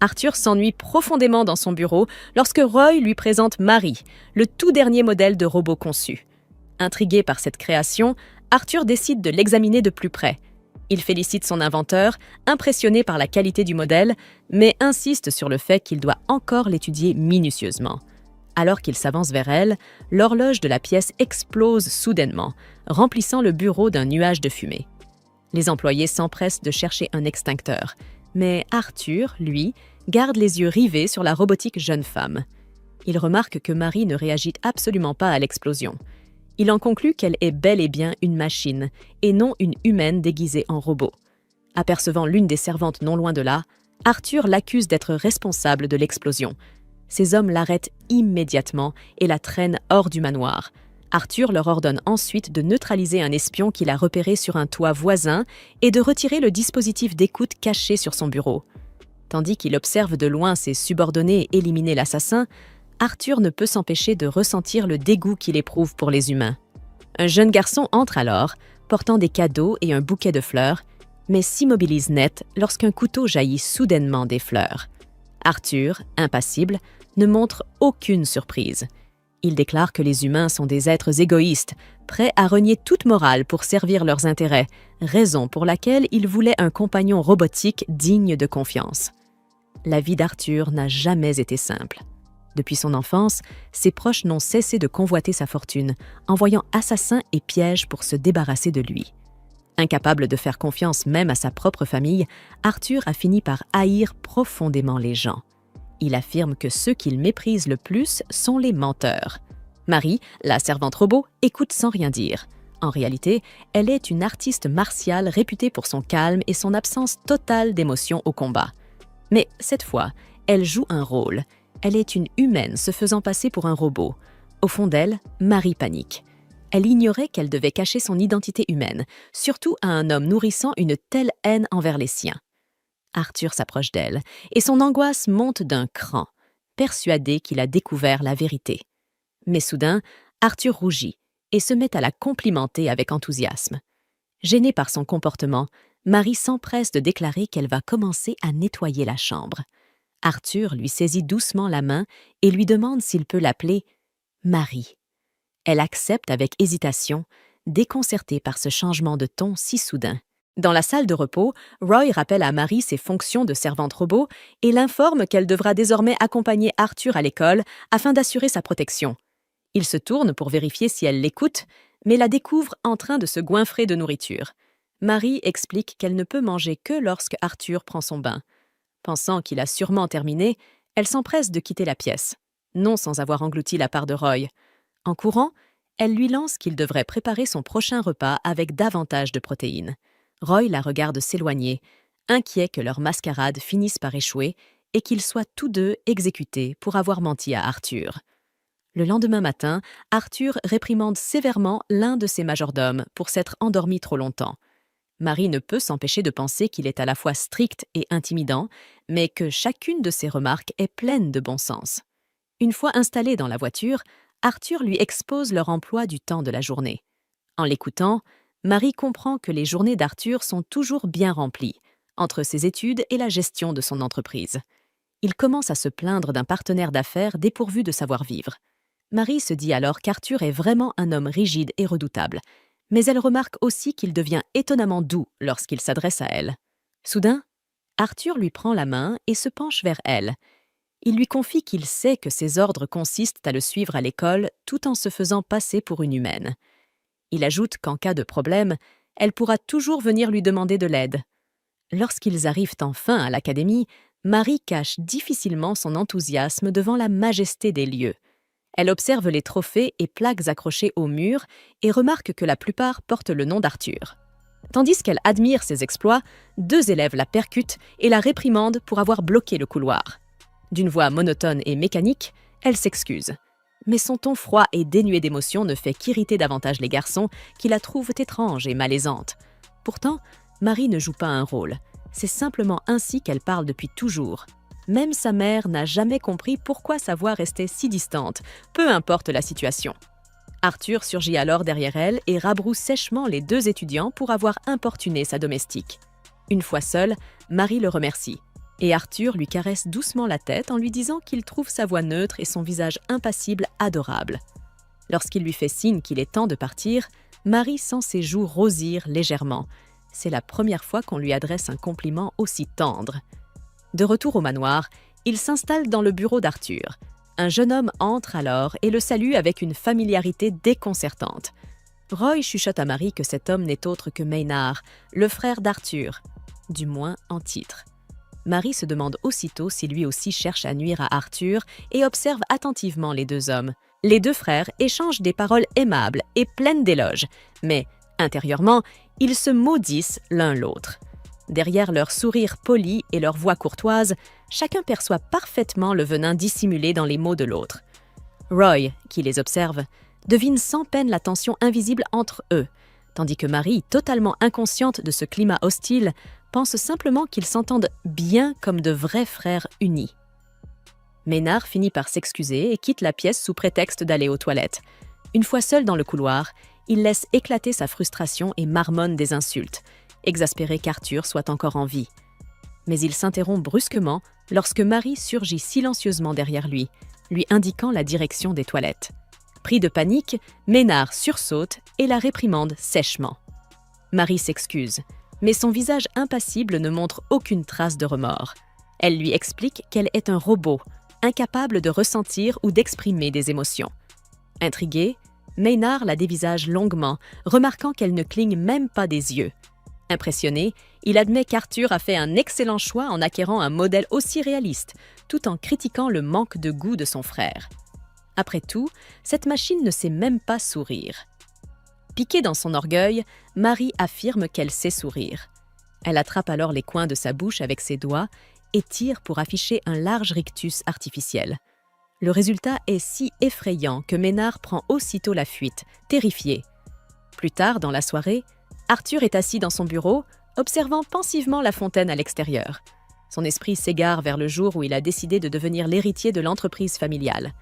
Arthur s'ennuie profondément dans son bureau lorsque Roy lui présente Marie, le tout dernier modèle de robot conçu. Intrigué par cette création, Arthur décide de l'examiner de plus près. Il félicite son inventeur, impressionné par la qualité du modèle, mais insiste sur le fait qu'il doit encore l'étudier minutieusement. Alors qu'il s'avance vers elle, l'horloge de la pièce explose soudainement, remplissant le bureau d'un nuage de fumée. Les employés s'empressent de chercher un extincteur, mais Arthur, lui, garde les yeux rivés sur la robotique jeune femme. Il remarque que Marie ne réagit absolument pas à l'explosion. Il en conclut qu'elle est bel et bien une machine, et non une humaine déguisée en robot. Apercevant l'une des servantes non loin de là, Arthur l'accuse d'être responsable de l'explosion. Ces hommes l'arrêtent immédiatement et la traînent hors du manoir. Arthur leur ordonne ensuite de neutraliser un espion qu'il a repéré sur un toit voisin et de retirer le dispositif d'écoute caché sur son bureau. Tandis qu'il observe de loin ses subordonnés éliminer l'assassin, Arthur ne peut s'empêcher de ressentir le dégoût qu'il éprouve pour les humains. Un jeune garçon entre alors, portant des cadeaux et un bouquet de fleurs, mais s'immobilise net lorsqu'un couteau jaillit soudainement des fleurs. Arthur, impassible, ne montre aucune surprise. Il déclare que les humains sont des êtres égoïstes, prêts à renier toute morale pour servir leurs intérêts, raison pour laquelle il voulait un compagnon robotique digne de confiance. La vie d'Arthur n'a jamais été simple. Depuis son enfance, ses proches n'ont cessé de convoiter sa fortune, envoyant assassins et pièges pour se débarrasser de lui. Incapable de faire confiance même à sa propre famille, Arthur a fini par haïr profondément les gens. Il affirme que ceux qu'il méprise le plus sont les menteurs. Marie, la servante robot, écoute sans rien dire. En réalité, elle est une artiste martiale réputée pour son calme et son absence totale d'émotion au combat. Mais cette fois, elle joue un rôle. Elle est une humaine se faisant passer pour un robot. Au fond d'elle, Marie panique. Elle ignorait qu'elle devait cacher son identité humaine, surtout à un homme nourrissant une telle haine envers les siens. Arthur s'approche d'elle, et son angoisse monte d'un cran, persuadé qu'il a découvert la vérité. Mais soudain, Arthur rougit et se met à la complimenter avec enthousiasme. Gênée par son comportement, Marie s'empresse de déclarer qu'elle va commencer à nettoyer la chambre. Arthur lui saisit doucement la main et lui demande s'il peut l'appeler Marie. Elle accepte avec hésitation, déconcertée par ce changement de ton si soudain. Dans la salle de repos, Roy rappelle à Marie ses fonctions de servante robot et l'informe qu'elle devra désormais accompagner Arthur à l'école afin d'assurer sa protection. Il se tourne pour vérifier si elle l'écoute, mais la découvre en train de se goinfrer de nourriture. Marie explique qu'elle ne peut manger que lorsque Arthur prend son bain. Pensant qu'il a sûrement terminé, elle s'empresse de quitter la pièce, non sans avoir englouti la part de Roy. En courant, elle lui lance qu'il devrait préparer son prochain repas avec davantage de protéines. Roy la regarde s'éloigner, inquiet que leur mascarade finisse par échouer et qu'ils soient tous deux exécutés pour avoir menti à Arthur. Le lendemain matin, Arthur réprimande sévèrement l'un de ses majordomes pour s'être endormi trop longtemps. Marie ne peut s'empêcher de penser qu'il est à la fois strict et intimidant, mais que chacune de ses remarques est pleine de bon sens. Une fois installés dans la voiture, Arthur lui expose leur emploi du temps de la journée. En l'écoutant, Marie comprend que les journées d'Arthur sont toujours bien remplies, entre ses études et la gestion de son entreprise. Il commence à se plaindre d'un partenaire d'affaires dépourvu de savoir-vivre. Marie se dit alors qu'Arthur est vraiment un homme rigide et redoutable, mais elle remarque aussi qu'il devient étonnamment doux lorsqu'il s'adresse à elle. Soudain, Arthur lui prend la main et se penche vers elle. Il lui confie qu'il sait que ses ordres consistent à le suivre à l'école tout en se faisant passer pour une humaine. Il ajoute qu'en cas de problème, elle pourra toujours venir lui demander de l'aide. Lorsqu'ils arrivent enfin à l'académie, Marie cache difficilement son enthousiasme devant la majesté des lieux. Elle observe les trophées et plaques accrochés au mur et remarque que la plupart portent le nom d'Arthur. Tandis qu'elle admire ses exploits, 2 élèves la percutent et la réprimandent pour avoir bloqué le couloir. D'une voix monotone et mécanique, elle s'excuse. Mais son ton froid et dénué d'émotion ne fait qu'irriter davantage les garçons qui la trouvent étrange et malaisante. Pourtant, Marie ne joue pas un rôle. C'est simplement ainsi qu'elle parle depuis toujours. Même sa mère n'a jamais compris pourquoi sa voix restait si distante, peu importe la situation. Arthur surgit alors derrière elle et rabroue sèchement les 2 étudiants pour avoir importuné sa domestique. Une fois seule, Marie le remercie. Et Arthur lui caresse doucement la tête en lui disant qu'il trouve sa voix neutre et son visage impassible adorable. Lorsqu'il lui fait signe qu'il est temps de partir, Marie sent ses joues rosir légèrement. C'est la première fois qu'on lui adresse un compliment aussi tendre. De retour au manoir, il s'installe dans le bureau d'Arthur. Un jeune homme entre alors et le salue avec une familiarité déconcertante. Roy chuchote à Marie que cet homme n'est autre que Maynard, le frère d'Arthur, du moins en titre. Marie se demande aussitôt si lui aussi cherche à nuire à Arthur et observe attentivement les deux hommes. Les deux frères échangent des paroles aimables et pleines d'éloges, mais, intérieurement, ils se maudissent l'un l'autre. Derrière leur sourire poli et leur voix courtoise, chacun perçoit parfaitement le venin dissimulé dans les mots de l'autre. Roy, qui les observe, devine sans peine la tension invisible entre eux, tandis que Marie, totalement inconsciente de ce climat hostile, pense simplement qu'ils s'entendent bien comme de vrais frères unis. Maynard finit par s'excuser et quitte la pièce sous prétexte d'aller aux toilettes. Une fois seul dans le couloir, il laisse éclater sa frustration et marmonne des insultes, exaspéré qu'Arthur soit encore en vie. Mais il s'interrompt brusquement lorsque Marie surgit silencieusement derrière lui, lui indiquant la direction des toilettes. Pris de panique, Maynard sursaute et la réprimande sèchement. Marie s'excuse, mais son visage impassible ne montre aucune trace de remords. Elle lui explique qu'elle est un robot, incapable de ressentir ou d'exprimer des émotions. Intrigué, Maynard la dévisage longuement, remarquant qu'elle ne cligne même pas des yeux. Impressionné, il admet qu'Arthur a fait un excellent choix en acquérant un modèle aussi réaliste, tout en critiquant le manque de goût de son frère. Après tout, cette machine ne sait même pas sourire. Piquée dans son orgueil, Marie affirme qu'elle sait sourire. Elle attrape alors les coins de sa bouche avec ses doigts et tire pour afficher un large rictus artificiel. Le résultat est si effrayant que Maynard prend aussitôt la fuite, terrifié. Plus tard, dans la soirée, Arthur est assis dans son bureau, observant pensivement la fontaine à l'extérieur. Son esprit s'égare vers le jour où il a décidé de devenir l'héritier de l'entreprise familiale.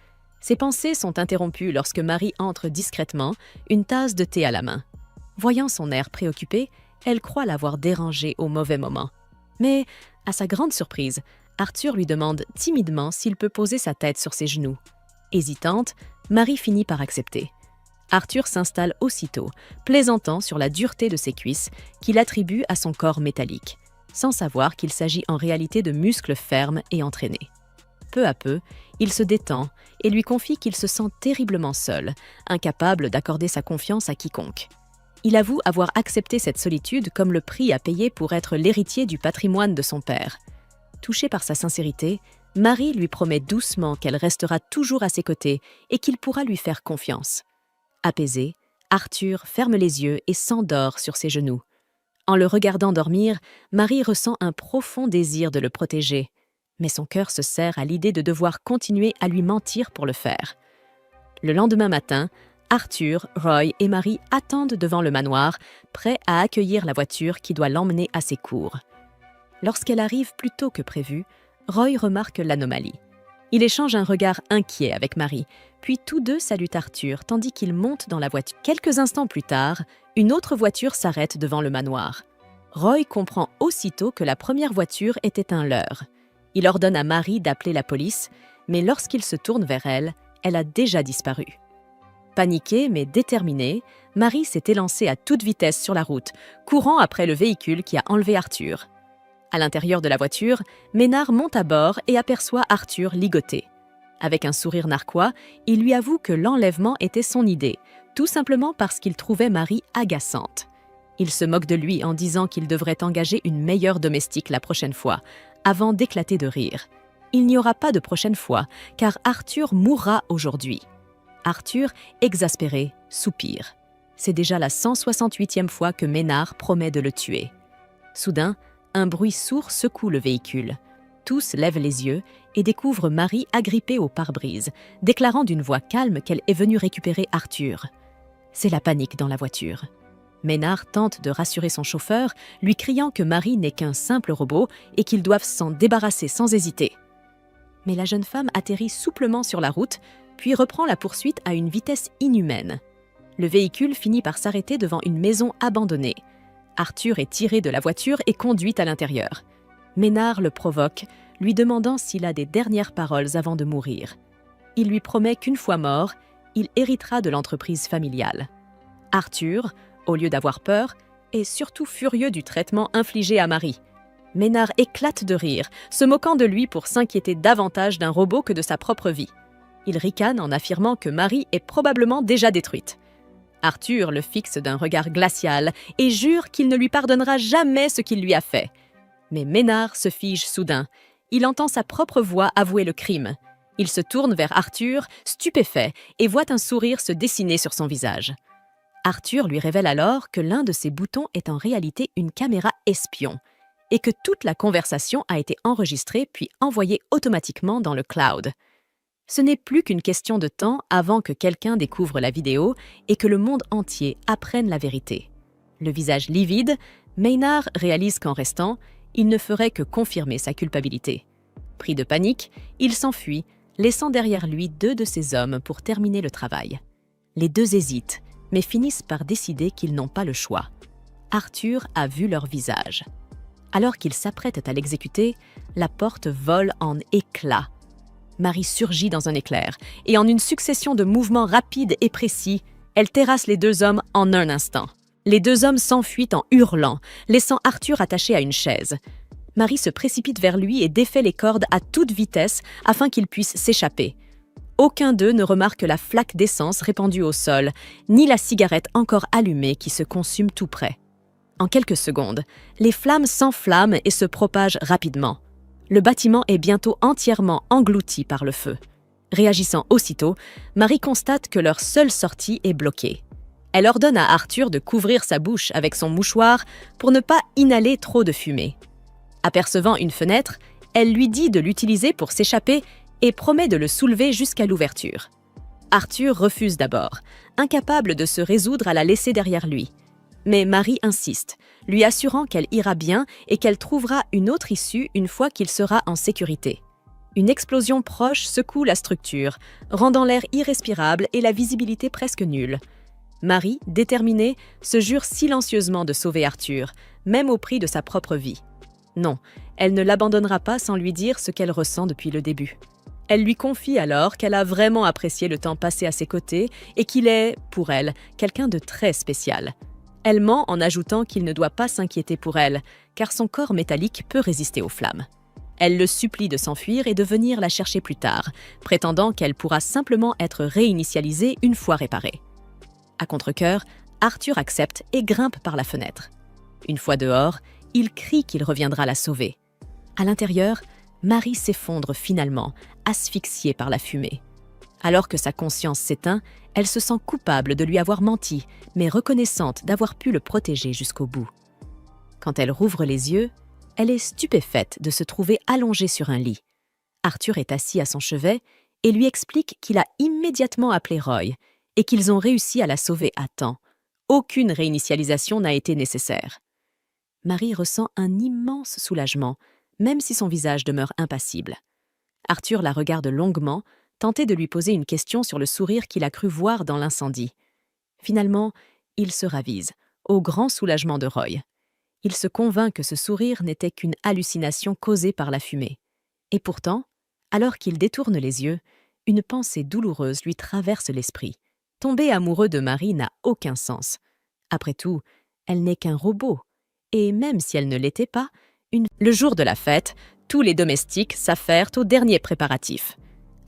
Ses pensées sont interrompues lorsque Marie entre discrètement, une tasse de thé à la main. Voyant son air préoccupé, elle croit l'avoir dérangé au mauvais moment. Mais, à sa grande surprise, Arthur lui demande timidement s'il peut poser sa tête sur ses genoux. Hésitante, Marie finit par accepter. Arthur s'installe aussitôt, plaisantant sur la dureté de ses cuisses qu'il attribue à son corps métallique, sans savoir qu'il s'agit en réalité de muscles fermes et entraînés. Peu à peu, il se détend et lui confie qu'il se sent terriblement seul, incapable d'accorder sa confiance à quiconque. Il avoue avoir accepté cette solitude comme le prix à payer pour être l'héritier du patrimoine de son père. Touchée par sa sincérité, Marie lui promet doucement qu'elle restera toujours à ses côtés et qu'il pourra lui faire confiance. Apaisé, Arthur ferme les yeux et s'endort sur ses genoux. En le regardant dormir, Marie ressent un profond désir de le protéger, mais son cœur se serre à l'idée de devoir continuer à lui mentir pour le faire. Le lendemain matin, Arthur, Roy et Marie attendent devant le manoir, prêts à accueillir la voiture qui doit l'emmener à ses cours. Lorsqu'elle arrive plus tôt que prévu, Roy remarque l'anomalie. Il échange un regard inquiet avec Marie, puis tous deux saluent Arthur tandis qu'ils montent dans la voiture. Quelques instants plus tard, une autre voiture s'arrête devant le manoir. Roy comprend aussitôt que la première voiture était un leurre. Il ordonne à Marie d'appeler la police, mais lorsqu'il se tourne vers elle, elle a déjà disparu. Paniquée mais déterminée, Marie s'est élancée à toute vitesse sur la route, courant après le véhicule qui a enlevé Arthur. À l'intérieur de la voiture, Maynard monte à bord et aperçoit Arthur ligoté. Avec un sourire narquois, il lui avoue que l'enlèvement était son idée, tout simplement parce qu'il trouvait Marie agaçante. Il se moque de lui en disant qu'il devrait engager une meilleure domestique la prochaine fois, avant d'éclater de rire. Il n'y aura pas de prochaine fois, car Arthur mourra aujourd'hui. Arthur, exaspéré, soupire. C'est déjà la 168e fois que Maynard promet de le tuer. Soudain, un bruit sourd secoue le véhicule. Tous lèvent les yeux et découvrent Marie agrippée au pare-brise, déclarant d'une voix calme qu'elle est venue récupérer Arthur. C'est la panique dans la voiture. Maynard tente de rassurer son chauffeur, lui criant que Marie n'est qu'un simple robot et qu'ils doivent s'en débarrasser sans hésiter. Mais la jeune femme atterrit souplement sur la route, puis reprend la poursuite à une vitesse inhumaine. Le véhicule finit par s'arrêter devant une maison abandonnée. Arthur est tiré de la voiture et conduit à l'intérieur. Maynard le provoque, lui demandant s'il a des dernières paroles avant de mourir. Il lui promet qu'une fois mort, il héritera de l'entreprise familiale. Arthur, au lieu d'avoir peur, est surtout furieux du traitement infligé à Marie. Maynard éclate de rire, se moquant de lui pour s'inquiéter davantage d'un robot que de sa propre vie. Il ricane en affirmant que Marie est probablement déjà détruite. Arthur le fixe d'un regard glacial et jure qu'il ne lui pardonnera jamais ce qu'il lui a fait. Mais Maynard se fige soudain. Il entend sa propre voix avouer le crime. Il se tourne vers Arthur, stupéfait, et voit un sourire se dessiner sur son visage. Arthur lui révèle alors que l'un de ses boutons est en réalité une caméra espion et que toute la conversation a été enregistrée puis envoyée automatiquement dans le cloud. Ce n'est plus qu'une question de temps avant que quelqu'un découvre la vidéo et que le monde entier apprenne la vérité. Le visage livide, Maynard réalise qu'en restant, il ne ferait que confirmer sa culpabilité. Pris de panique, il s'enfuit, laissant derrière lui 2 de ses hommes pour terminer le travail. Les 2 hésitent, mais finissent par décider qu'ils n'ont pas le choix. Arthur a vu leur visage. Alors qu'ils s'apprêtent à l'exécuter, la porte vole en éclats. Marie surgit dans un éclair, et en une succession de mouvements rapides et précis, elle terrasse les 2 hommes en un instant. Les 2 hommes s'enfuient en hurlant, laissant Arthur attaché à une chaise. Marie se précipite vers lui et défait les cordes à toute vitesse afin qu'il puisse s'échapper. Aucun d'eux ne remarque la flaque d'essence répandue au sol, ni la cigarette encore allumée qui se consume tout près. En quelques secondes, les flammes s'enflamment et se propagent rapidement. Le bâtiment est bientôt entièrement englouti par le feu. Réagissant aussitôt, Marie constate que leur seule sortie est bloquée. Elle ordonne à Arthur de couvrir sa bouche avec son mouchoir pour ne pas inhaler trop de fumée. Apercevant une fenêtre, elle lui dit de l'utiliser pour s'échapper et promet de le soulever jusqu'à l'ouverture. Arthur refuse d'abord, incapable de se résoudre à la laisser derrière lui. Mais Marie insiste, lui assurant qu'elle ira bien et qu'elle trouvera une autre issue une fois qu'il sera en sécurité. Une explosion proche secoue la structure, rendant l'air irrespirable et la visibilité presque nulle. Marie, déterminée, se jure silencieusement de sauver Arthur, même au prix de sa propre vie. Non, elle ne l'abandonnera pas sans lui dire ce qu'elle ressent depuis le début. Elle lui confie alors qu'elle a vraiment apprécié le temps passé à ses côtés et qu'il est, pour elle, quelqu'un de très spécial. Elle ment en ajoutant qu'il ne doit pas s'inquiéter pour elle, car son corps métallique peut résister aux flammes. Elle le supplie de s'enfuir et de venir la chercher plus tard, prétendant qu'elle pourra simplement être réinitialisée une fois réparée. À contre-cœur, Arthur accepte et grimpe par la fenêtre. Une fois dehors, il crie qu'il reviendra la sauver. À l'intérieur, Marie s'effondre finalement, asphyxiée par la fumée. Alors que sa conscience s'éteint, elle se sent coupable de lui avoir menti, mais reconnaissante d'avoir pu le protéger jusqu'au bout. Quand elle rouvre les yeux, elle est stupéfaite de se trouver allongée sur un lit. Arthur est assis à son chevet et lui explique qu'il a immédiatement appelé Roy et qu'ils ont réussi à la sauver à temps. Aucune réinitialisation n'a été nécessaire. Marie ressent un immense soulagement, même si son visage demeure impassible. Arthur la regarde longuement, tenté de lui poser une question sur le sourire qu'il a cru voir dans l'incendie. Finalement, il se ravise, au grand soulagement de Roy. Il se convainc que ce sourire n'était qu'une hallucination causée par la fumée. Et pourtant, alors qu'il détourne les yeux, une pensée douloureuse lui traverse l'esprit. Tomber amoureux de Marie n'a aucun sens. Après tout, elle n'est qu'un robot. Et même si elle ne l'était pas, le jour de la fête, tous les domestiques s'affairent aux derniers préparatifs.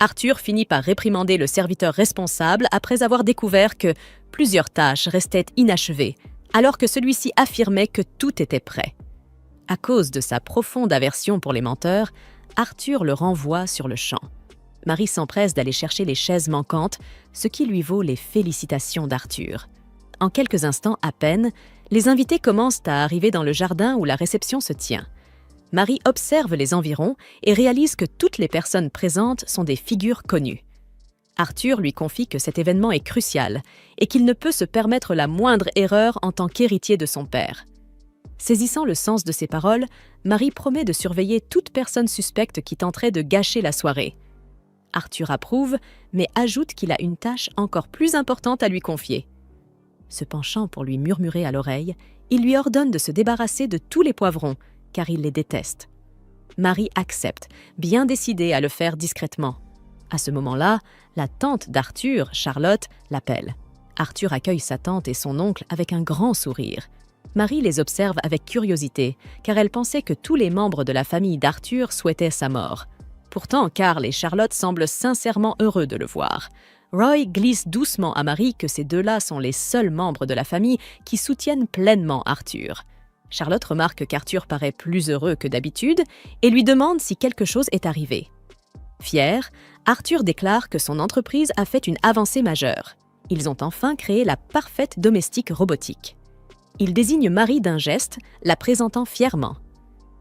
Arthur finit par réprimander le serviteur responsable après avoir découvert que plusieurs tâches restaient inachevées, alors que celui-ci affirmait que tout était prêt. À cause de sa profonde aversion pour les menteurs, Arthur le renvoie sur le champ. Marie s'empresse d'aller chercher les chaises manquantes, ce qui lui vaut les félicitations d'Arthur. En quelques instants à peine, les invités commencent à arriver dans le jardin où la réception se tient. Marie observe les environs et réalise que toutes les personnes présentes sont des figures connues. Arthur lui confie que cet événement est crucial et qu'il ne peut se permettre la moindre erreur en tant qu'héritier de son père. Saisissant le sens de ses paroles, Marie promet de surveiller toute personne suspecte qui tenterait de gâcher la soirée. Arthur approuve, mais ajoute qu'il a une tâche encore plus importante à lui confier. Se penchant pour lui murmurer à l'oreille, il lui ordonne de se débarrasser de tous les poivrons, car il les déteste. Marie accepte, bien décidée à le faire discrètement. À ce moment-là, la tante d'Arthur, Charlotte, l'appelle. Arthur accueille sa tante et son oncle avec un grand sourire. Marie les observe avec curiosité, car elle pensait que tous les membres de la famille d'Arthur souhaitaient sa mort. Pourtant, Karl et Charlotte semblent sincèrement heureux de le voir. Roy glisse doucement à Marie que ces deux-là sont les seuls membres de la famille qui soutiennent pleinement Arthur. Charlotte remarque qu'Arthur paraît plus heureux que d'habitude et lui demande si quelque chose est arrivé. Fier, Arthur déclare que son entreprise a fait une avancée majeure. Ils ont enfin créé la parfaite domestique robotique. Il désigne Marie d'un geste, la présentant fièrement.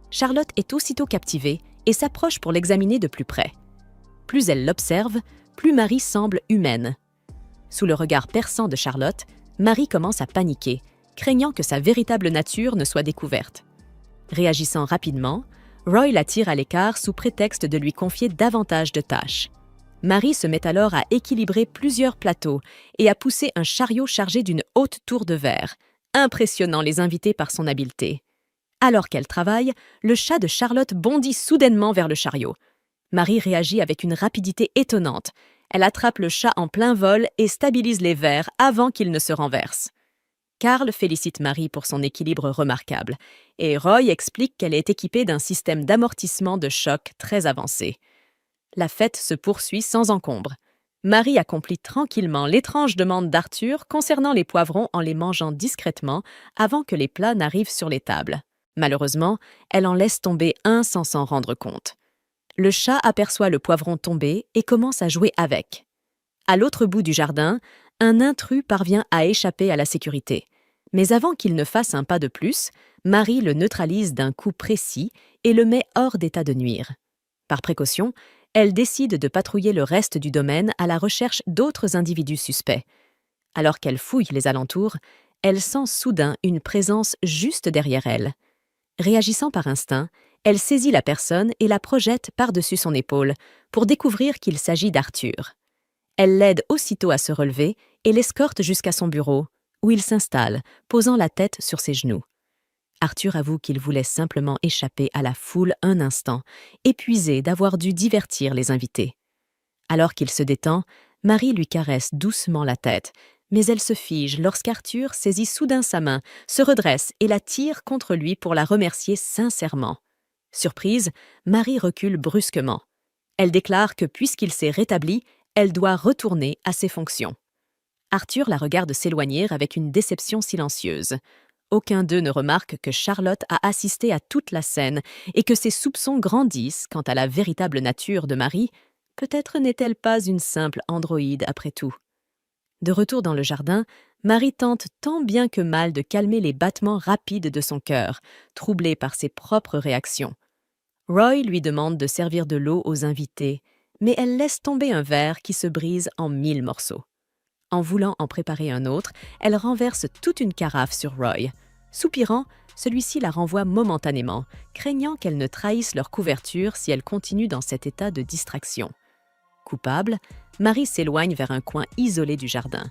Charlotte est aussitôt captivée et s'approche pour l'examiner de plus près. Plus elle l'observe, plus Marie semble humaine. Sous le regard perçant de Charlotte, Marie commence à paniquer, craignant que sa véritable nature ne soit découverte. Réagissant rapidement, Roy la tire à l'écart sous prétexte de lui confier davantage de tâches. Marie se met alors à équilibrer plusieurs plateaux et à pousser un chariot chargé d'une haute tour de verre, impressionnant les invités par son habileté. Alors qu'elle travaille, le chat de Charlotte bondit soudainement vers le chariot. Marie réagit avec une rapidité étonnante. Elle attrape le chat en plein vol et stabilise les verres avant qu'il ne se renverse. Karl félicite Marie pour son équilibre remarquable, et Roy explique qu'elle est équipée d'un système d'amortissement de choc très avancé. La fête se poursuit sans encombre. Marie accomplit tranquillement l'étrange demande d'Arthur concernant les poivrons en les mangeant discrètement avant que les plats n'arrivent sur les tables. Malheureusement, elle en laisse tomber un sans s'en rendre compte. Le chat aperçoit le poivron tomber et commence à jouer avec. À l'autre bout du jardin, un intrus parvient à échapper à la sécurité. Mais avant qu'il ne fasse un pas de plus, Marie le neutralise d'un coup précis et le met hors d'état de nuire. Par précaution, elle décide de patrouiller le reste du domaine à la recherche d'autres individus suspects. Alors qu'elle fouille les alentours, elle sent soudain une présence juste derrière elle. Réagissant par instinct, elle saisit la personne et la projette par-dessus son épaule pour découvrir qu'il s'agit d'Arthur. Elle l'aide aussitôt à se relever et l'escorte jusqu'à son bureau, où il s'installe, posant la tête sur ses genoux. Arthur avoue qu'il voulait simplement échapper à la foule un instant, épuisé d'avoir dû divertir les invités. Alors qu'il se détend, Marie lui caresse doucement la tête, mais elle se fige lorsqu'Arthur saisit soudain sa main, se redresse et la tire contre lui pour la remercier sincèrement. Surprise, Marie recule brusquement. Elle déclare que puisqu'il s'est rétabli, elle doit retourner à ses fonctions. Arthur la regarde s'éloigner avec une déception silencieuse. Aucun d'eux ne remarque que Charlotte a assisté à toute la scène et que ses soupçons grandissent quant à la véritable nature de Marie. Peut-être n'est-elle pas une simple androïde après tout. De retour dans le jardin, Marie tente tant bien que mal de calmer les battements rapides de son cœur, troublée par ses propres réactions. Roy lui demande de servir de l'eau aux invités, mais elle laisse tomber un verre qui se brise en 1000 morceaux. En voulant en préparer un autre, elle renverse toute une carafe sur Roy. Soupirant, celui-ci la renvoie momentanément, craignant qu'elle ne trahisse leur couverture si elle continue dans cet état de distraction. Coupable, Marie s'éloigne vers un coin isolé du jardin.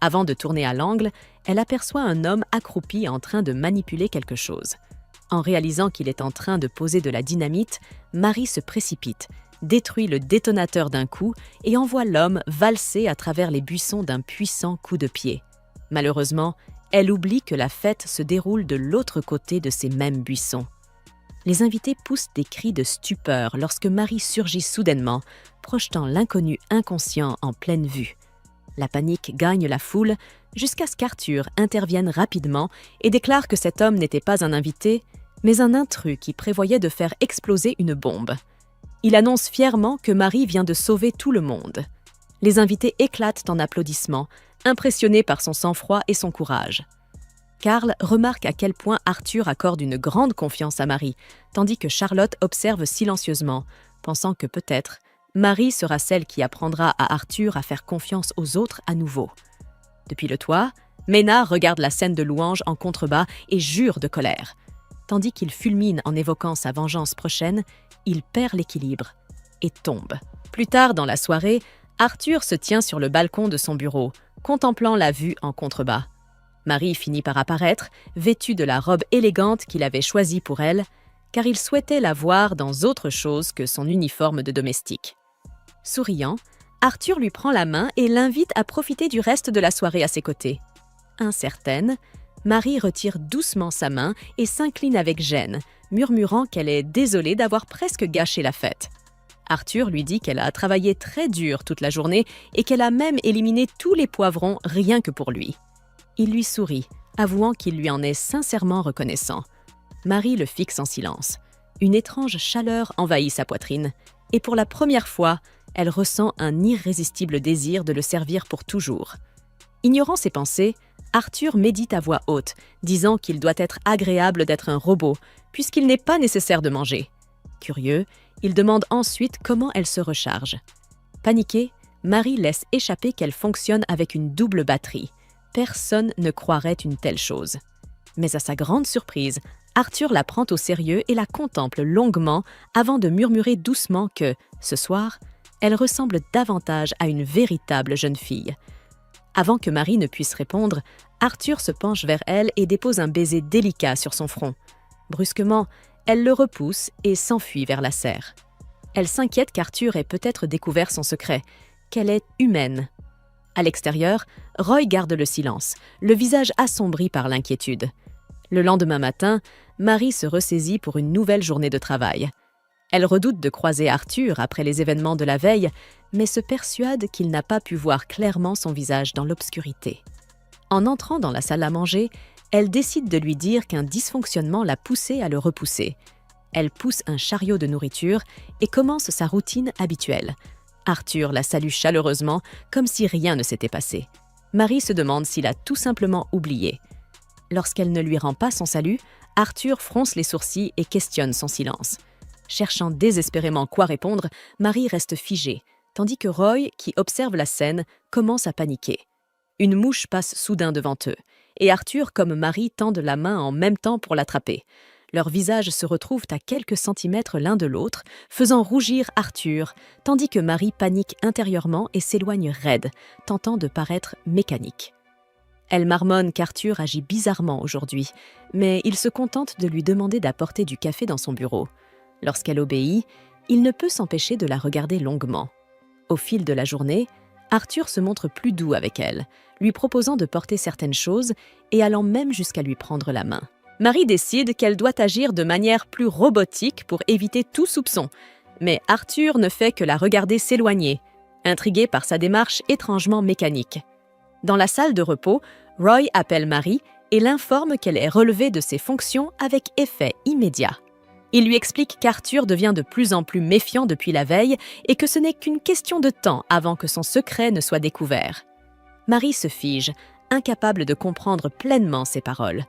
Avant de tourner à l'angle, elle aperçoit un homme accroupi en train de manipuler quelque chose. En réalisant qu'il est en train de poser de la dynamite, Marie se précipite, détruit le détonateur d'un coup et envoie l'homme valser à travers les buissons d'un puissant coup de pied. Malheureusement, elle oublie que la fête se déroule de l'autre côté de ces mêmes buissons. Les invités poussent des cris de stupeur lorsque Marie surgit soudainement, projetant l'inconnu inconscient en pleine vue. La panique gagne la foule jusqu'à ce qu'Arthur intervienne rapidement et déclare que cet homme n'était pas un invité, mais un intrus qui prévoyait de faire exploser une bombe. Il annonce fièrement que Marie vient de sauver tout le monde. Les invités éclatent en applaudissements, impressionnés par son sang-froid et son courage. Karl remarque à quel point Arthur accorde une grande confiance à Marie, tandis que Charlotte observe silencieusement, pensant que peut-être Marie sera celle qui apprendra à Arthur à faire confiance aux autres à nouveau. Depuis le toit, Ménard regarde la scène de louange en contrebas et jure de colère. Tandis qu'il fulmine en évoquant sa vengeance prochaine, il perd l'équilibre et tombe. Plus tard dans la soirée, Arthur se tient sur le balcon de son bureau, contemplant la vue en contrebas. Marie finit par apparaître, vêtue de la robe élégante qu'il avait choisie pour elle. car il souhaitait la voir dans autre chose que son uniforme de domestique. Souriant, Arthur lui prend la main et l'invite à profiter du reste de la soirée à ses côtés. Incertaine, Marie retire doucement sa main et s'incline avec gêne, murmurant qu'elle est désolée d'avoir presque gâché la fête. Arthur lui dit qu'elle a travaillé très dur toute la journée et qu'elle a même éliminé tous les poivrons rien que pour lui. Il lui sourit, avouant qu'il lui en est sincèrement reconnaissant. Marie le fixe en silence. Une étrange chaleur envahit sa poitrine, et pour la première fois, elle ressent un irrésistible désir de le servir pour toujours. Ignorant ses pensées, Arthur médite à voix haute, disant qu'il doit être agréable d'être un robot, puisqu'il n'est pas nécessaire de manger. Curieux, il demande ensuite comment elle se recharge. Paniquée, Marie laisse échapper qu'elle fonctionne avec une double batterie. Personne ne croirait une telle chose. Mais à sa grande surprise, Arthur la prend au sérieux et la contemple longuement avant de murmurer doucement que, ce soir, elle ressemble davantage à une véritable jeune fille. Avant que Marie ne puisse répondre, Arthur se penche vers elle et dépose un baiser délicat sur son front. Brusquement, elle le repousse et s'enfuit vers la serre. Elle s'inquiète qu'Arthur ait peut-être découvert son secret, qu'elle est humaine. À l'extérieur, Roy garde le silence, le visage assombri par l'inquiétude. Le lendemain matin, Marie se ressaisit pour une nouvelle journée de travail. Elle redoute de croiser Arthur après les événements de la veille, mais se persuade qu'il n'a pas pu voir clairement son visage dans l'obscurité. En entrant dans la salle à manger, elle décide de lui dire qu'un dysfonctionnement l'a poussée à le repousser. Elle pousse un chariot de nourriture et commence sa routine habituelle. Arthur la salue chaleureusement, comme si rien ne s'était passé. Marie se demande s'il a tout simplement oublié. Lorsqu'elle ne lui rend pas son salut, Arthur fronce les sourcils et questionne son silence. Cherchant désespérément quoi répondre, Marie reste figée, tandis que Roy, qui observe la scène, commence à paniquer. Une mouche passe soudain devant eux, et Arthur comme Marie tendent la main en même temps pour l'attraper. Leurs visages se retrouvent à quelques centimètres l'un de l'autre, faisant rougir Arthur, tandis que Marie panique intérieurement et s'éloigne raide, tentant de paraître mécanique. Elle marmonne qu'Arthur agit bizarrement aujourd'hui, mais il se contente de lui demander d'apporter du café dans son bureau. Lorsqu'elle obéit, il ne peut s'empêcher de la regarder longuement. Au fil de la journée, Arthur se montre plus doux avec elle, lui proposant de porter certaines choses et allant même jusqu'à lui prendre la main. Marie décide qu'elle doit agir de manière plus robotique pour éviter tout soupçon, mais Arthur ne fait que la regarder s'éloigner, intrigué par sa démarche étrangement mécanique. Dans la salle de repos, Roy appelle Marie et l'informe qu'elle est relevée de ses fonctions avec effet immédiat. Il lui explique qu'Arthur devient de plus en plus méfiant depuis la veille et que ce n'est qu'une question de temps avant que son secret ne soit découvert. Marie se fige, incapable de comprendre pleinement ses paroles.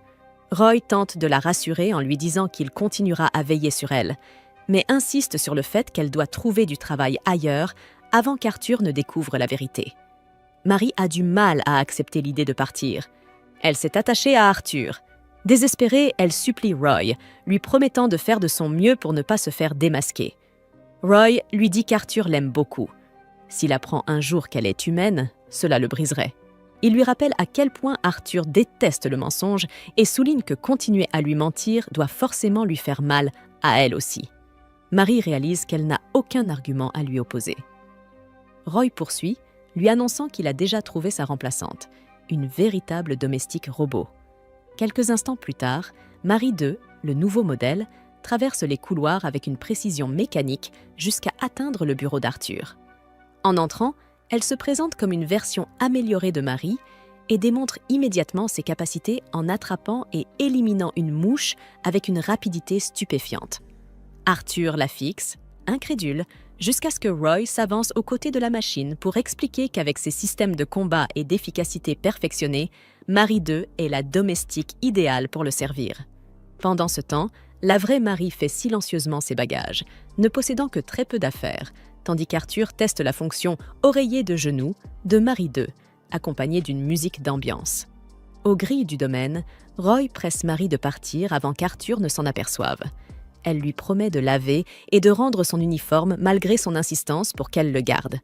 Roy tente de la rassurer en lui disant qu'il continuera à veiller sur elle, mais insiste sur le fait qu'elle doit trouver du travail ailleurs avant qu'Arthur ne découvre la vérité. Marie a du mal à accepter l'idée de partir. Elle s'est attachée à Arthur. Désespérée, elle supplie Roy, lui promettant de faire de son mieux pour ne pas se faire démasquer. Roy lui dit qu'Arthur l'aime beaucoup. S'il apprend un jour qu'elle est humaine, cela le briserait. Il lui rappelle à quel point Arthur déteste le mensonge et souligne que continuer à lui mentir doit forcément lui faire mal à elle aussi. Marie réalise qu'elle n'a aucun argument à lui opposer. Roy poursuit, lui annonçant qu'il a déjà trouvé sa remplaçante, une véritable domestique robot. Quelques instants plus tard, Marie II, le nouveau modèle, traverse les couloirs avec une précision mécanique jusqu'à atteindre le bureau d'Arthur. En entrant, elle se présente comme une version améliorée de Marie et démontre immédiatement ses capacités en attrapant et éliminant une mouche avec une rapidité stupéfiante. Arthur la fixe, incrédule, jusqu'à ce que Roy s'avance aux côtés de la machine pour expliquer qu'avec ses systèmes de combat et d'efficacité perfectionnés, Marie II est la domestique idéale pour le servir. Pendant ce temps, la vraie Marie fait silencieusement ses bagages, ne possédant que très peu d'affaires, tandis qu'Arthur teste la fonction « oreiller de genou » de Marie II, accompagnée d'une musique d'ambiance. Aux grilles du domaine, Roy presse Marie de partir avant qu'Arthur ne s'en aperçoive. Elle lui promet de laver et de rendre son uniforme malgré son insistance pour qu'elle le garde.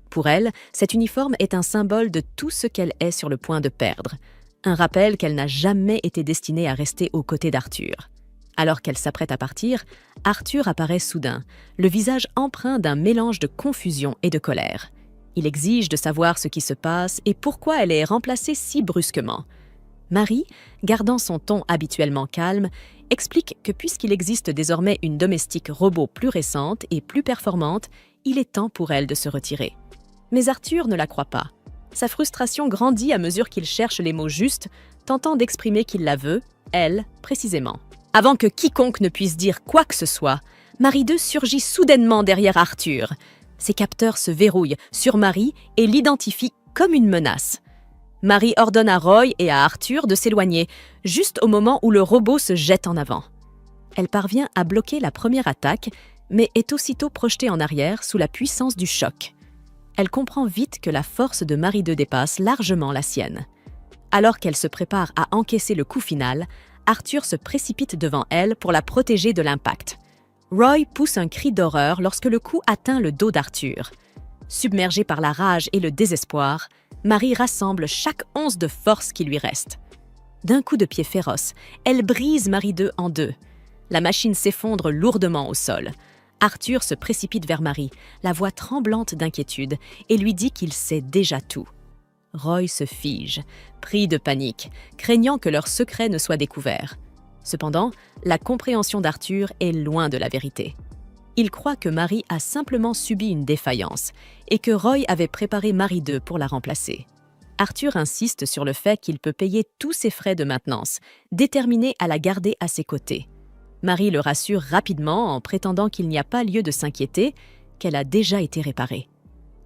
Pour elle, cet uniforme est un symbole de tout ce qu'elle est sur le point de perdre. Un rappel qu'elle n'a jamais été destinée à rester aux côtés d'Arthur. Alors qu'elle s'apprête à partir, Arthur apparaît soudain, le visage empreint d'un mélange de confusion et de colère. Il exige de savoir ce qui se passe et pourquoi elle est remplacée si brusquement. Marie, gardant son ton habituellement calme, explique que puisqu'il existe désormais une domestique robot plus récente et plus performante, il est temps pour elle de se retirer. Mais Arthur ne la croit pas. Sa frustration grandit à mesure qu'il cherche les mots justes, tentant d'exprimer qu'il la veut, elle, précisément. Avant que quiconque ne puisse dire quoi que ce soit, Marie II surgit soudainement derrière Arthur. Ses capteurs se verrouillent sur Marie et l'identifient comme une menace. Marie ordonne à Roy et à Arthur de s'éloigner, juste au moment où le robot se jette en avant. Elle parvient à bloquer la première attaque, mais est aussitôt projetée en arrière sous la puissance du choc. Elle comprend vite que la force de Marie II dépasse largement la sienne. Alors qu'elle se prépare à encaisser le coup final, Arthur se précipite devant elle pour la protéger de l'impact. Roy pousse un cri d'horreur lorsque le coup atteint le dos d'Arthur. Submergée par la rage et le désespoir, Marie rassemble chaque once de force qui lui reste. D'un coup de pied féroce, elle brise Marie II en deux. La machine s'effondre lourdement au sol. Arthur se précipite vers Marie, la voix tremblante d'inquiétude, et lui dit qu'il sait déjà tout. Roy se fige, pris de panique, craignant que leur secret ne soit découvert. Cependant, la compréhension d'Arthur est loin de la vérité. Il croit que Marie a simplement subi une défaillance et que Roy avait préparé Marie II pour la remplacer. Arthur insiste sur le fait qu'il peut payer tous ses frais de maintenance, déterminé à la garder à ses côtés. Marie le rassure rapidement en prétendant qu'il n'y a pas lieu de s'inquiéter, qu'elle a déjà été réparée.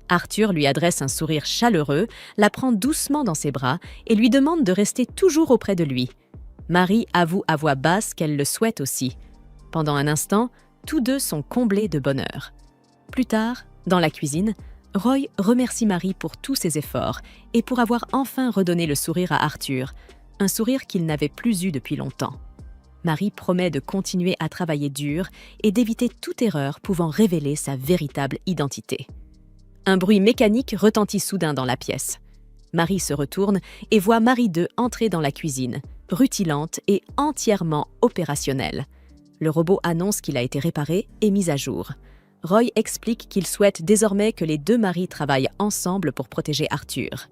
Arthur lui adresse un sourire chaleureux, la prend doucement dans ses bras et lui demande de rester toujours auprès de lui. Marie avoue à voix basse qu'elle le souhaite aussi. Pendant un instant, tous deux sont comblés de bonheur. Plus tard, dans la cuisine, Roy remercie Marie pour tous ses efforts et pour avoir enfin redonné le sourire à Arthur, un sourire qu'il n'avait plus eu depuis longtemps. Marie promet de continuer à travailler dur et d'éviter toute erreur pouvant révéler sa véritable identité. Un bruit mécanique retentit soudain dans la pièce. Marie se retourne et voit Marie II entrer dans la cuisine, rutilante et entièrement opérationnelle. Le robot annonce qu'il a été réparé et mis à jour. Roy explique qu'il souhaite désormais que les deux maris travaillent ensemble pour protéger Arthur.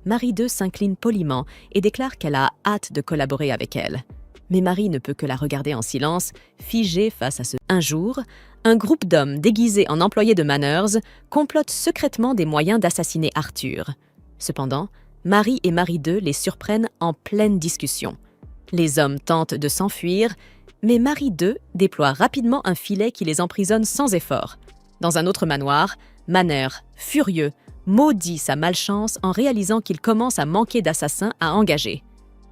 Marie II s'incline poliment et déclare qu'elle a hâte de collaborer avec elle. Mais Marie ne peut que la regarder en silence, figée face à ce... Un jour, un groupe d'hommes déguisés en employés de Manners complote secrètement des moyens d'assassiner Arthur. Cependant, Marie et Marie II les surprennent en pleine discussion. Les hommes tentent de s'enfuir, mais Marie II déploie rapidement un filet qui les emprisonne sans effort. Dans un autre manoir, Manner, furieux, maudit sa malchance en réalisant qu'il commence à manquer d'assassins à engager.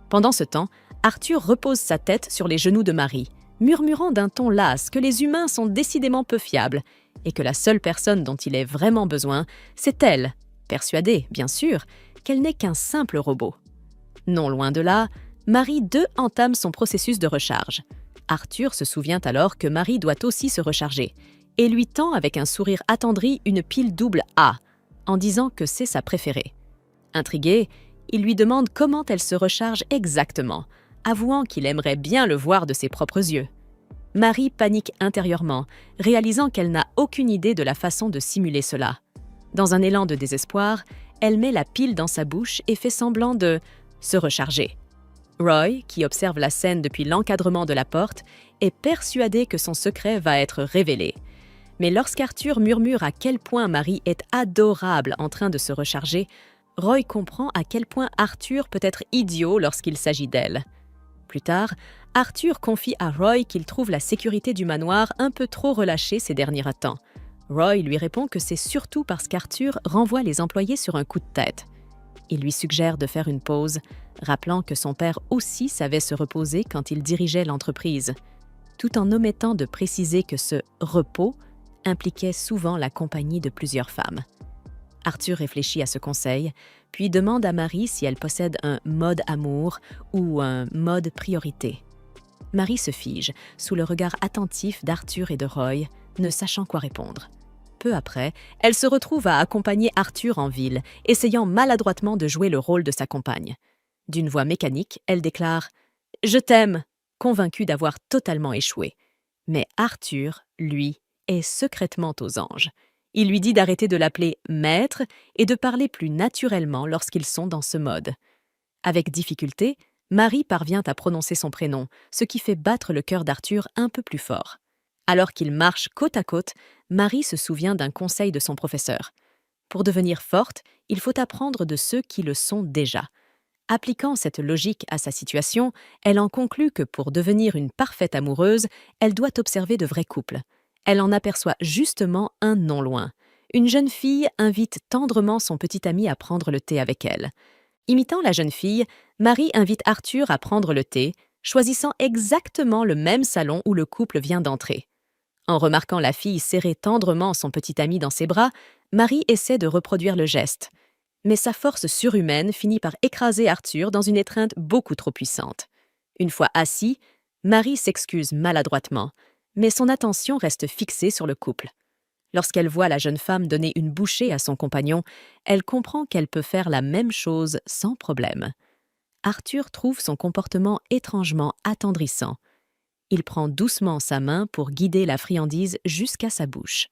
Pendant ce temps, Arthur repose sa tête sur les genoux de Marie, murmurant d'un ton las que les humains sont décidément peu fiables et que la seule personne dont il ait vraiment besoin, c'est elle, persuadée, bien sûr, qu'elle n'est qu'un simple robot. Non loin de là, Marie II entame son processus de recharge. Arthur se souvient alors que Marie doit aussi se recharger et lui tend avec un sourire attendri une pile double A, en disant que c'est sa préférée. Intrigué, il lui demande comment elle se recharge exactement, avouant qu'il aimerait bien le voir de ses propres yeux. Marie panique intérieurement, réalisant qu'elle n'a aucune idée de la façon de simuler cela. Dans un élan de désespoir, elle met la pile dans sa bouche et fait semblant de se recharger. Roy, qui observe la scène depuis l'encadrement de la porte, est persuadé que son secret va être révélé. Mais lorsqu'Arthur murmure à quel point Marie est adorable en train de se recharger, Roy comprend à quel point Arthur peut être idiot lorsqu'il s'agit d'elle. Plus tard, Arthur confie à Roy qu'il trouve la sécurité du manoir un peu trop relâchée ces derniers temps. Roy lui répond que c'est surtout parce qu'Arthur renvoie les employés sur un coup de tête. Il lui suggère de faire une pause, rappelant que son père aussi savait se reposer quand il dirigeait l'entreprise, tout en omettant de préciser que ce « repos » impliquait souvent la compagnie de plusieurs femmes. Arthur réfléchit à ce conseil, puis demande à Marie si elle possède un mode amour ou un mode priorité. Marie se fige, sous le regard attentif d'Arthur et de Roy, ne sachant quoi répondre. Peu après, elle se retrouve à accompagner Arthur en ville, essayant maladroitement de jouer le rôle de sa compagne. D'une voix mécanique, elle déclare « Je t'aime » convaincu d'avoir totalement échoué. Mais Arthur, lui, est secrètement aux anges. Il lui dit d'arrêter de l'appeler « maître » et de parler plus naturellement lorsqu'ils sont dans ce mode. Avec difficulté, Marie parvient à prononcer son prénom, ce qui fait battre le cœur d'Arthur un peu plus fort. Alors qu'ils marchent côte à côte, Marie se souvient d'un conseil de son professeur. Pour devenir forte, il faut apprendre de ceux qui le sont déjà. Appliquant cette logique à sa situation, elle en conclut que pour devenir une parfaite amoureuse, elle doit observer de vrais couples. Elle en aperçoit justement un non loin. Une jeune fille invite tendrement son petit ami à prendre le thé avec elle. Imitant la jeune fille, Marie invite Arthur à prendre le thé, choisissant exactement le même salon où le couple vient d'entrer. En remarquant la fille serrer tendrement son petit ami dans ses bras, Marie essaie de reproduire le geste. Mais sa force surhumaine finit par écraser Arthur dans une étreinte beaucoup trop puissante. Une fois assis, Marie s'excuse maladroitement, mais son attention reste fixée sur le couple. Lorsqu'elle voit la jeune femme donner une bouchée à son compagnon, elle comprend qu'elle peut faire la même chose sans problème. Arthur trouve son comportement étrangement attendrissant. Il prend doucement sa main pour guider la friandise jusqu'à sa bouche.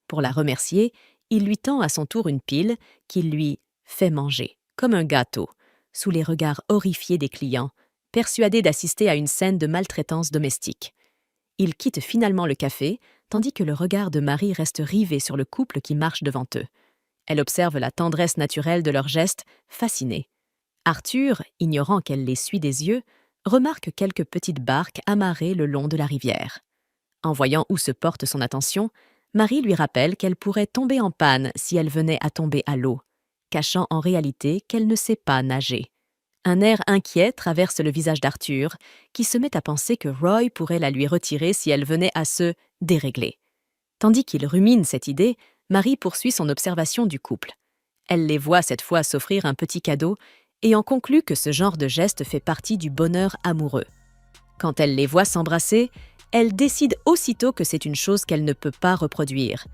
Pour la remercier, il lui tend à son tour une pile qu'il lui fait manger, comme un gâteau, sous les regards horrifiés des clients, persuadés d'assister à une scène de maltraitance domestique. Il quitte finalement le café, tandis que le regard de Marie reste rivé sur le couple qui marche devant eux. Elle observe la tendresse naturelle de leurs gestes, fascinée. Arthur, ignorant qu'elle les suit des yeux, remarque quelques petites barques amarrées le long de la rivière. En voyant où se porte son attention, Marie lui rappelle qu'elle pourrait tomber en panne si elle venait à tomber à l'eau, cachant en réalité qu'elle ne sait pas nager. Un air inquiet traverse le visage d'Arthur, qui se met à penser que Roy pourrait la lui retirer si elle venait à se dérégler. Tandis qu'il rumine cette idée, Marie poursuit son observation du couple. Elle les voit cette fois s'offrir un petit cadeau et en conclut que ce genre de geste fait partie du bonheur amoureux. Quand elle les voit s'embrasser, elle décide aussitôt que c'est une chose qu'elle ne peut pas reproduire.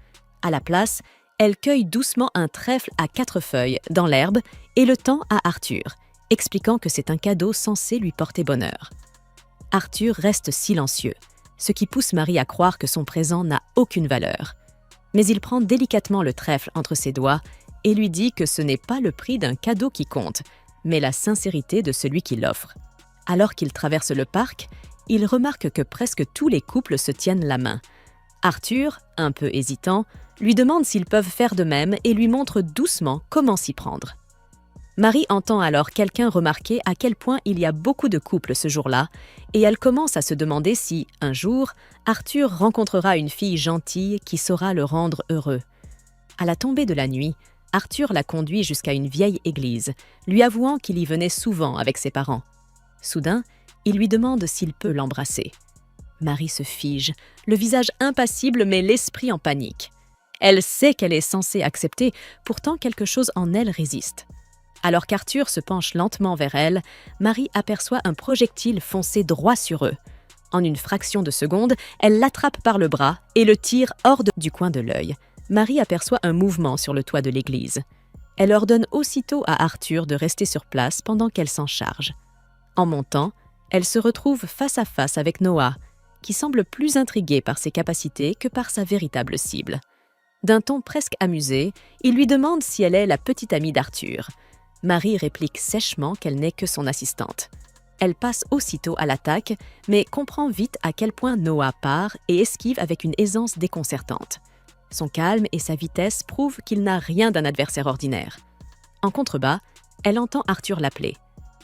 À la place, elle cueille doucement un trèfle à 4 feuilles dans l'herbe et le tend à Arthur, expliquant que c'est un cadeau censé lui porter bonheur. Arthur reste silencieux, ce qui pousse Marie à croire que son présent n'a aucune valeur. Mais il prend délicatement le trèfle entre ses doigts et lui dit que ce n'est pas le prix d'un cadeau qui compte, mais la sincérité de celui qui l'offre. Alors qu'il traverse le parc, il remarque que presque tous les couples se tiennent la main. Arthur, un peu hésitant, lui demande s'ils peuvent faire de même et lui montre doucement comment s'y prendre. Marie entend alors quelqu'un remarquer à quel point il y a beaucoup de couples ce jour-là, et elle commence à se demander si, un jour, Arthur rencontrera une fille gentille qui saura le rendre heureux. À la tombée de la nuit, Arthur la conduit jusqu'à une vieille église, lui avouant qu'il y venait souvent avec ses parents. Soudain, il lui demande s'il peut l'embrasser. Marie se fige, le visage impassible mais l'esprit en panique. Elle sait qu'elle est censée accepter, pourtant quelque chose en elle résiste. Alors qu'Arthur se penche lentement vers elle, Marie aperçoit un projectile foncer droit sur eux. En une fraction de seconde, elle l'attrape par le bras et le tire hors du coin de l'œil. Marie aperçoit un mouvement sur le toit de l'église. Elle ordonne aussitôt à Arthur de rester sur place pendant qu'elle s'en charge. En montant, elle se retrouve face à face avec Noah, qui semble plus intrigué par ses capacités que par sa véritable cible. D'un ton presque amusé, il lui demande si elle est la petite amie d'Arthur. Marie réplique sèchement qu'elle n'est que son assistante. Elle passe aussitôt à l'attaque, mais comprend vite à quel point Noah part et esquive avec une aisance déconcertante. Son calme et sa vitesse prouvent qu'il n'a rien d'un adversaire ordinaire. En contrebas, elle entend Arthur l'appeler.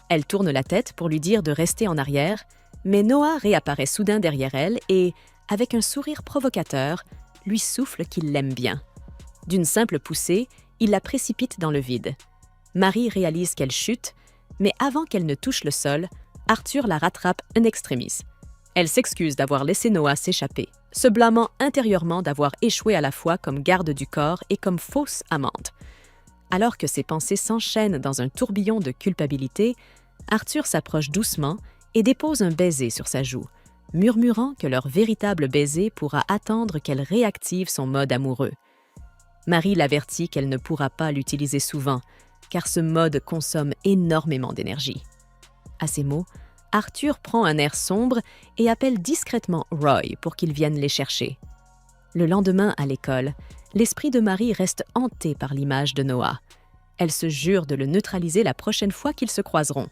Elle tourne la tête pour lui dire de rester en arrière, mais Noah réapparaît soudain derrière elle et, avec un sourire provocateur, lui souffle qu'il l'aime bien. D'une simple poussée, il la précipite dans le vide. Marie réalise qu'elle chute, mais avant qu'elle ne touche le sol, Arthur la rattrape in extremis. Elle s'excuse d'avoir laissé Noah s'échapper, se blâmant intérieurement d'avoir échoué à la fois comme garde du corps et comme fausse amante. Alors que ses pensées s'enchaînent dans un tourbillon de culpabilité, Arthur s'approche doucement et dépose un baiser sur sa joue, murmurant que leur véritable baiser pourra attendre qu'elle réactive son mode amoureux. Marie l'avertit qu'elle ne pourra pas l'utiliser souvent, car ce mode consomme énormément d'énergie. À ces mots, Arthur prend un air sombre et appelle discrètement Roy pour qu'il vienne les chercher. Le lendemain à l'école, l'esprit de Marie reste hanté par l'image de Noah. Elle se jure de le neutraliser la prochaine fois qu'ils se croiseront.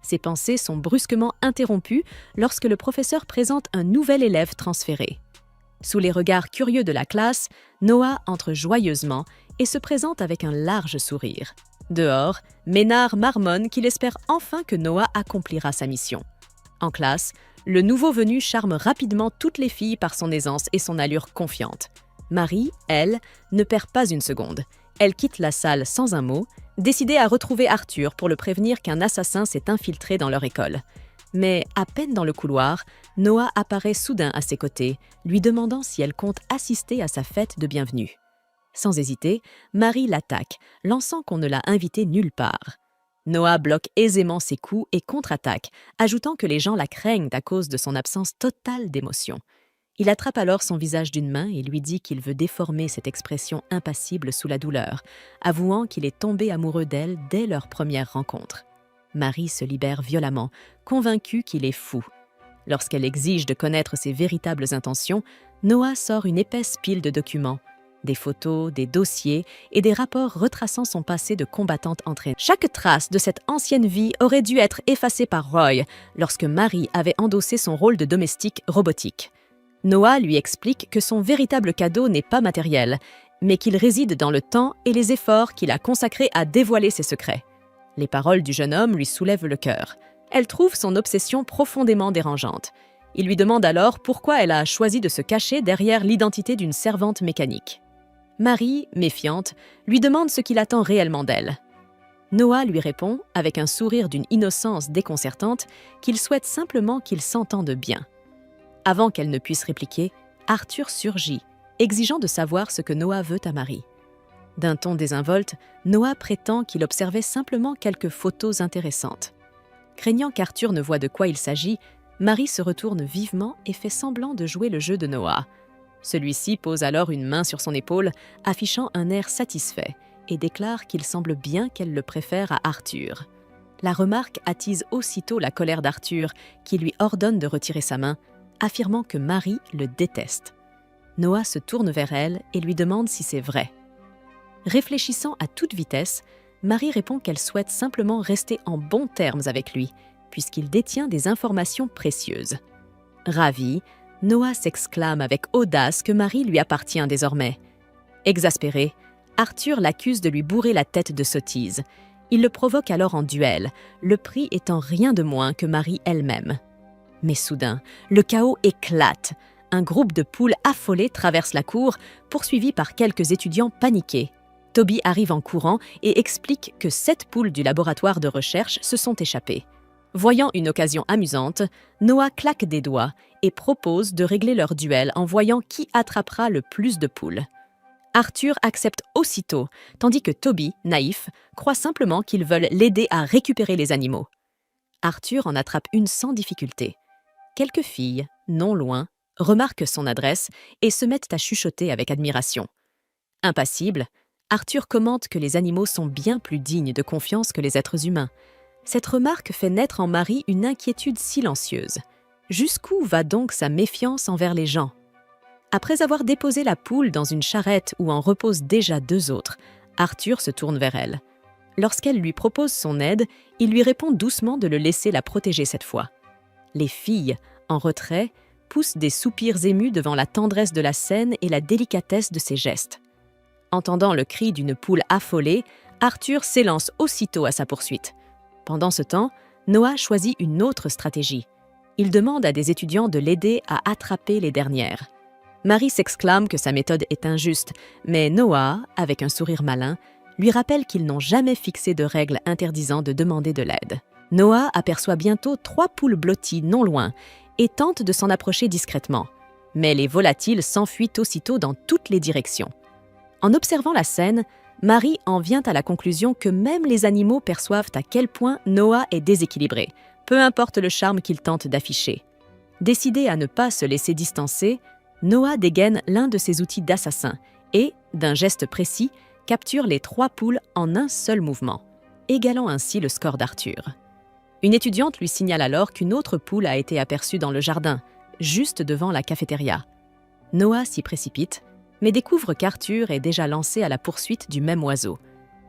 Ses pensées sont brusquement interrompues lorsque le professeur présente un nouvel élève transféré. Sous les regards curieux de la classe, Noah entre joyeusement et se présente avec un large sourire. Dehors, Ménard marmonne qu'il espère enfin que Noah accomplira sa mission. En classe, le nouveau venu charme rapidement toutes les filles par son aisance et son allure confiante. Marie, elle, ne perd pas une seconde. Elle quitte la salle sans un mot, décidée à retrouver Arthur pour le prévenir qu'un assassin s'est infiltré dans leur école. Mais à peine dans le couloir, Noah apparaît soudain à ses côtés, lui demandant si elle compte assister à sa fête de bienvenue. Sans hésiter, Marie l'attaque, lançant qu'on ne l'a invité nulle part. Noah bloque aisément ses coups et contre-attaque, ajoutant que les gens la craignent à cause de son absence totale d'émotion. Il attrape alors son visage d'une main et lui dit qu'il veut déformer cette expression impassible sous la douleur, avouant qu'il est tombé amoureux d'elle dès leur première rencontre. Marie se libère violemment, convaincue qu'il est fou. Lorsqu'elle exige de connaître ses véritables intentions, Noah sort une épaisse pile de documents, des photos, des dossiers et des rapports retraçant son passé de combattante entraînée. Chaque trace de cette ancienne vie aurait dû être effacée par Roy lorsque Marie avait endossé son rôle de domestique robotique. Noah lui explique que son véritable cadeau n'est pas matériel, mais qu'il réside dans le temps et les efforts qu'il a consacrés à dévoiler ses secrets. Les paroles du jeune homme lui soulèvent le cœur. Elle trouve son obsession profondément dérangeante. Il lui demande alors pourquoi elle a choisi de se cacher derrière l'identité d'une servante mécanique. Marie, méfiante, lui demande ce qu'il attend réellement d'elle. Noah lui répond, avec un sourire d'une innocence déconcertante, qu'il souhaite simplement qu'ils s'entendent bien. Avant qu'elle ne puisse répliquer, Arthur surgit, exigeant de savoir ce que Noah veut à Marie. D'un ton désinvolte, Noah prétend qu'il observait simplement quelques photos intéressantes. Craignant qu'Arthur ne voie de quoi il s'agit, Marie se retourne vivement et fait semblant de jouer le jeu de Noah. Celui-ci pose alors une main sur son épaule, affichant un air satisfait, et déclare qu'il semble bien qu'elle le préfère à Arthur. La remarque attise aussitôt la colère d'Arthur, qui lui ordonne de retirer sa main, affirmant que Marie le déteste. Noah se tourne vers elle et lui demande si c'est vrai. Réfléchissant à toute vitesse, Marie répond qu'elle souhaite simplement rester en bons termes avec lui, puisqu'il détient des informations précieuses. Ravi, Noah s'exclame avec audace que Marie lui appartient désormais. Exaspéré, Arthur l'accuse de lui bourrer la tête de sottises. Il le provoque alors en duel, le prix étant rien de moins que Marie elle-même. Mais soudain, le chaos éclate. Un groupe de poules affolées traverse la cour, poursuivi par quelques étudiants paniqués. Toby arrive en courant et explique que 7 poules du laboratoire de recherche se sont échappées. Voyant une occasion amusante, Noah claque des doigts et propose de régler leur duel en voyant qui attrapera le plus de poules. Arthur accepte aussitôt, tandis que Toby, naïf, croit simplement qu'ils veulent l'aider à récupérer les animaux. Arthur en attrape une sans difficulté. Quelques filles, non loin, remarquent son adresse et se mettent à chuchoter avec admiration. Impassible, Arthur commente que les animaux sont bien plus dignes de confiance que les êtres humains. Cette remarque fait naître en Marie une inquiétude silencieuse. Jusqu'où va donc sa méfiance envers les gens ? Après avoir déposé la poule dans une charrette où en reposent déjà 2 autres, Arthur se tourne vers elle. Lorsqu'elle lui propose son aide, il lui répond doucement de le laisser la protéger cette fois. Les filles, en retrait, poussent des soupirs émus devant la tendresse de la scène et la délicatesse de ses gestes. Entendant le cri d'une poule affolée, Arthur s'élance aussitôt à sa poursuite. Pendant ce temps, Noah choisit une autre stratégie. Il demande à des étudiants de l'aider à attraper les dernières. Marie s'exclame que sa méthode est injuste, mais Noah, avec un sourire malin, lui rappelle qu'ils n'ont jamais fixé de règles interdisant de demander de l'aide. Noah aperçoit bientôt 3 poules blotties non loin et tente de s'en approcher discrètement. Mais les volatiles s'enfuient aussitôt dans toutes les directions. En observant la scène, Marie en vient à la conclusion que même les animaux perçoivent à quel point Noah est déséquilibré, peu importe le charme qu'il tente d'afficher. Décidé à ne pas se laisser distancer, Noah dégaine l'un de ses outils d'assassin et, d'un geste précis, capture les 3 poules en un seul mouvement, égalant ainsi le score d'Arthur. Une étudiante lui signale alors qu'une autre poule a été aperçue dans le jardin, juste devant la cafétéria. Noah s'y précipite, mais découvre qu'Arthur est déjà lancé à la poursuite du même oiseau.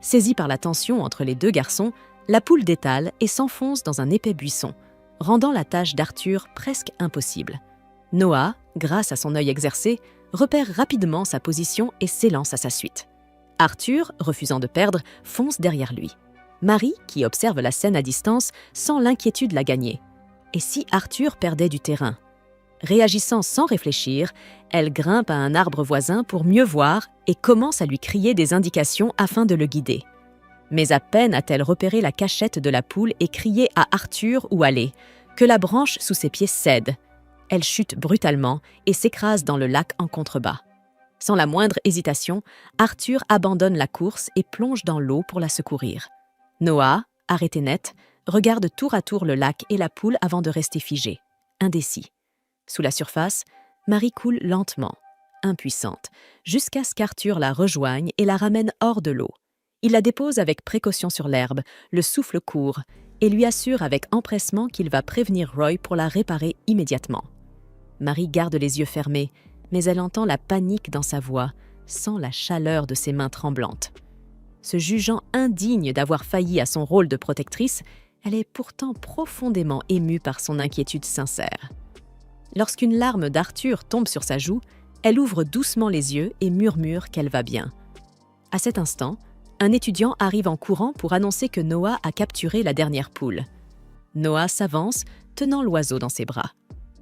Saisi par la tension entre les deux garçons, la poule détale et s'enfonce dans un épais buisson, rendant la tâche d'Arthur presque impossible. Noah, grâce à son œil exercé, repère rapidement sa position et s'élance à sa suite. Arthur, refusant de perdre, fonce derrière lui. Marie, qui observe la scène à distance, sent l'inquiétude la gagner. Et si Arthur perdait du terrain? Réagissant sans réfléchir, elle grimpe à un arbre voisin pour mieux voir et commence à lui crier des indications afin de le guider. Mais à peine a-t-elle repéré la cachette de la poule et crié à Arthur où aller, que la branche sous ses pieds cède. Elle chute brutalement et s'écrase dans le lac en contrebas. Sans la moindre hésitation, Arthur abandonne la course et plonge dans l'eau pour la secourir. Noah, arrêté net, regarde tour à tour le lac et la poule avant de rester figé, indécis. Sous la surface, Marie coule lentement, impuissante, jusqu'à ce qu'Arthur la rejoigne et la ramène hors de l'eau. Il la dépose avec précaution sur l'herbe, le souffle court, et lui assure avec empressement qu'il va prévenir Roy pour la réparer immédiatement. Marie garde les yeux fermés, mais elle entend la panique dans sa voix, sent la chaleur de ses mains tremblantes. Se jugeant indigne d'avoir failli à son rôle de protectrice, elle est pourtant profondément émue par son inquiétude sincère. Lorsqu'une larme d'Arthur tombe sur sa joue, elle ouvre doucement les yeux et murmure qu'elle va bien. À cet instant, un étudiant arrive en courant pour annoncer que Noah a capturé la dernière poule. Noah s'avance, tenant l'oiseau dans ses bras.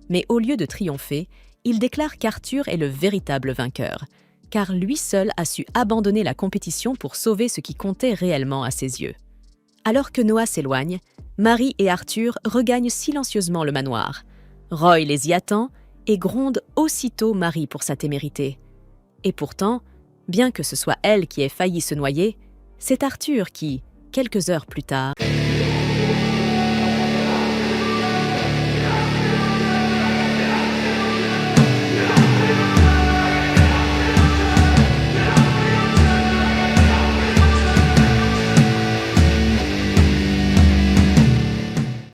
Mais au lieu de triompher, il déclare qu'Arthur est le véritable vainqueur, car lui seul a su abandonner la compétition pour sauver ce qui comptait réellement à ses yeux. Alors que Noah s'éloigne, Marie et Arthur regagnent silencieusement le manoir. Roy les y attend et gronde aussitôt Marie pour sa témérité. Et pourtant, bien que ce soit elle qui ait failli se noyer, c'est Arthur qui, quelques heures plus tard,